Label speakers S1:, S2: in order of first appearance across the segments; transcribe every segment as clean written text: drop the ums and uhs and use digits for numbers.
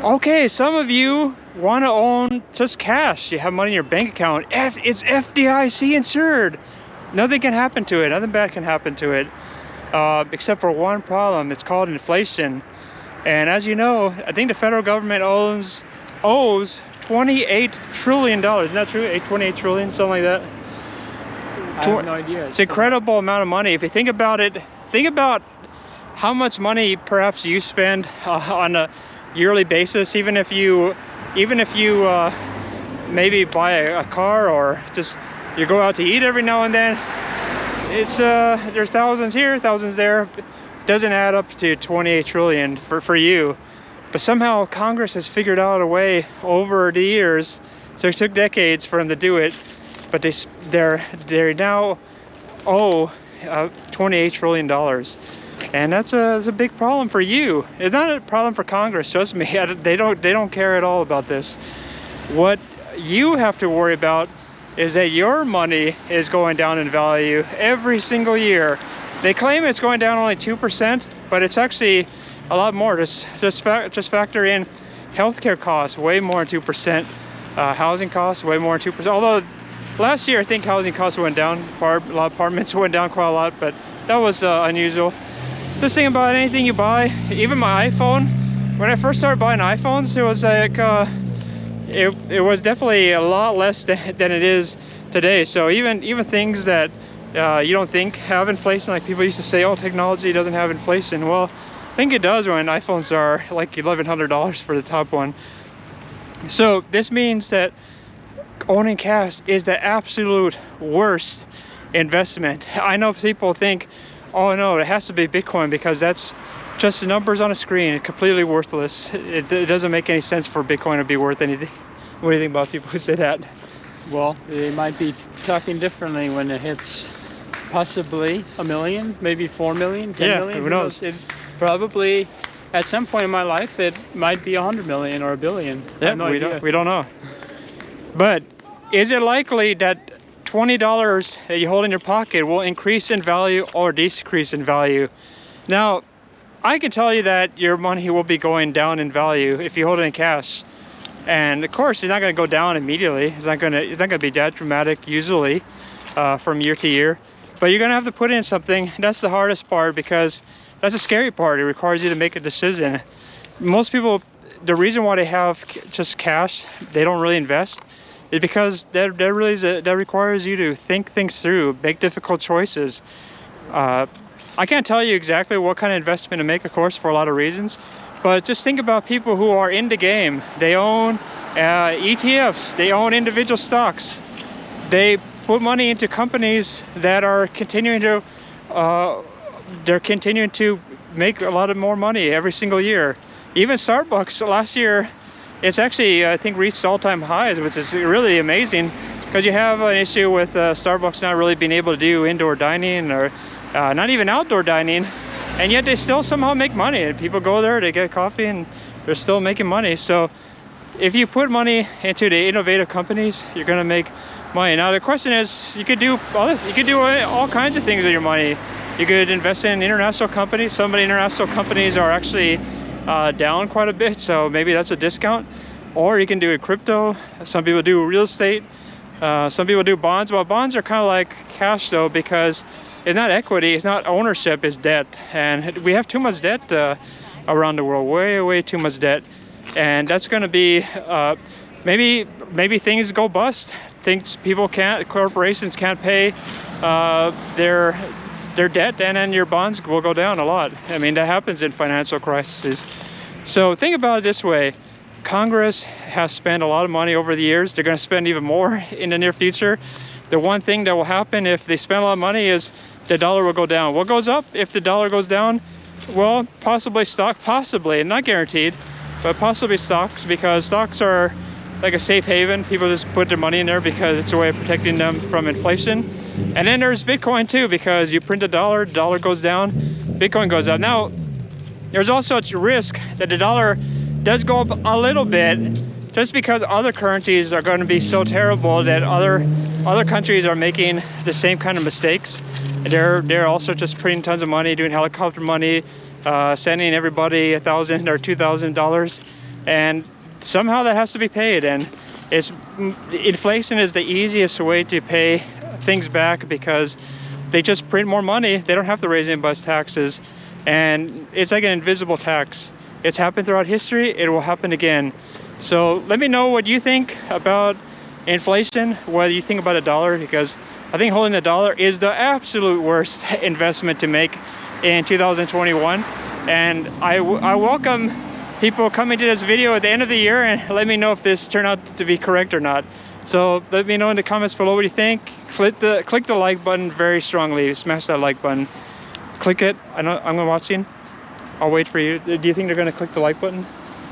S1: Okay, some of you want to own just cash. You have money in your bank account. It's FDIC insured. Nothing can happen to it. Nothing bad can happen to it, except for one problem. It's called inflation. And as you know, I think the federal government owes $28 trillion. Isn't that true? 28 trillion, something like that.
S2: I have no idea.
S1: It's an incredible amount of money. If you think about it, think about how much money perhaps you spend on a yearly basis, even if you maybe buy a car or just you go out to eat every now and then. It's there's thousands here, thousands there. It doesn't add up to 28 trillion for you. But somehow Congress has figured out a way over the years. So it took decades for them to do it, but they now owe $28 trillion. And that's a big problem for you. It's not a problem for Congress, trust me. They don't care at all about this. What you have to worry about is that your money is going down in value every single year. They claim it's going down only 2%, but it's actually a lot more. Just factor in healthcare costs, way more than 2%. Housing costs, way more than 2%. Although last year I think housing costs went down. A lot of apartments went down quite a lot, but that was unusual. Just think about anything you buy, even my iPhone. When I first started buying iPhones, it was like it was definitely a lot less than it is today. So even things that you don't think have inflation, like people used to say, oh, technology doesn't have inflation. Well, I think it does when iPhones are like $1,100 for the top one. So this means that owning cash is the absolute worst investment. I know people think, oh no, it has to be Bitcoin because that's just the numbers on a screen. It's completely worthless. It doesn't make any sense for Bitcoin to be worth anything. What do you think about people who say that?
S2: Well, they might be talking differently when it hits possibly a million, maybe 4 million, 10 million.
S1: Who knows?
S2: It probably, at some point in my life, it might be 100 million or a billion.
S1: Yeah, we don't know. But is it likely that $20 that you hold in your pocket will increase in value or decrease in value? Now, I can tell you that your money will be going down in value if you hold it in cash. And of course, it's not going to go down immediately. It's not going to be that dramatic usually from year to year. But you're going to have to put in something. That's the hardest part because that's the scary part. It requires you to make a decision. Most people, the reason why they have just cash, they don't really invest, is because that requires you to think things through, make difficult choices. I can't tell you exactly what kind of investment to make, of course, for a lot of reasons. But just think about people who are in the game. They own ETFs. They own individual stocks. They put money into companies that are continuing to make a lot of more money every single year. Even Starbucks last year, it's actually, I think, reached all-time highs, which is really amazing because you have an issue with Starbucks not really being able to do indoor dining or not even outdoor dining, and yet they still somehow make money. And people go there to get coffee and they're still making money. So if you put money into the innovative companies, you're going to make money. Now the question is, you could do all kinds of things with your money. You could invest in international companies. Some of the international companies are actually down quite a bit, so maybe that's a discount. Or you can do crypto. Some people do real estate. Some people do bonds. Well, bonds are kind of like cash though, because it's not equity, it's not ownership, it's debt. And we have too much debt around the world, way too much debt. And that's going to be maybe things go bust. Corporations can't pay their debt, and then your bonds will go down a lot. I mean, that happens in financial crises. So think about it this way. Congress has spent a lot of money over the years. They're going to spend even more in the near future. The one thing that will happen if they spend a lot of money is the dollar will go down. What goes up if the dollar goes down? Well, possibly stock, possibly, not guaranteed, but possibly stocks, because stocks are like a safe haven. People just put their money in there because it's a way of protecting them from inflation. And then there's Bitcoin too, because you print a dollar, the dollar goes down, Bitcoin goes up. Now, there's also a risk that the dollar does go up a little bit, just because other currencies are going to be so terrible that other countries are making the same kind of mistakes. They're also just printing tons of money, doing helicopter money, sending everybody $1,000 or $2,000. and somehow that has to be paid. And inflation is the easiest way to pay things back, because they just print more money. They don't have to raise and bust taxes, and it's like an invisible tax. It's happened throughout history. It will happen again. So let me know what you think about inflation, whether you think about a dollar, because I think holding the dollar is the absolute worst investment to make in 2021. And I welcome people coming to this video at the end of the year and let me know if this turned out to be correct or not. So let me know in the comments below what you think. Click the like button very strongly. Smash that like button. Click it. I'm watching. I'll wait for you. Do you think they're going to click the like button?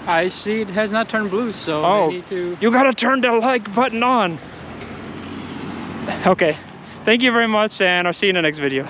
S2: I see it has not turned blue, so
S1: oh,
S2: I need to...
S1: You got to turn the like button on. Okay. Thank you very much, and I'll see you in the next video.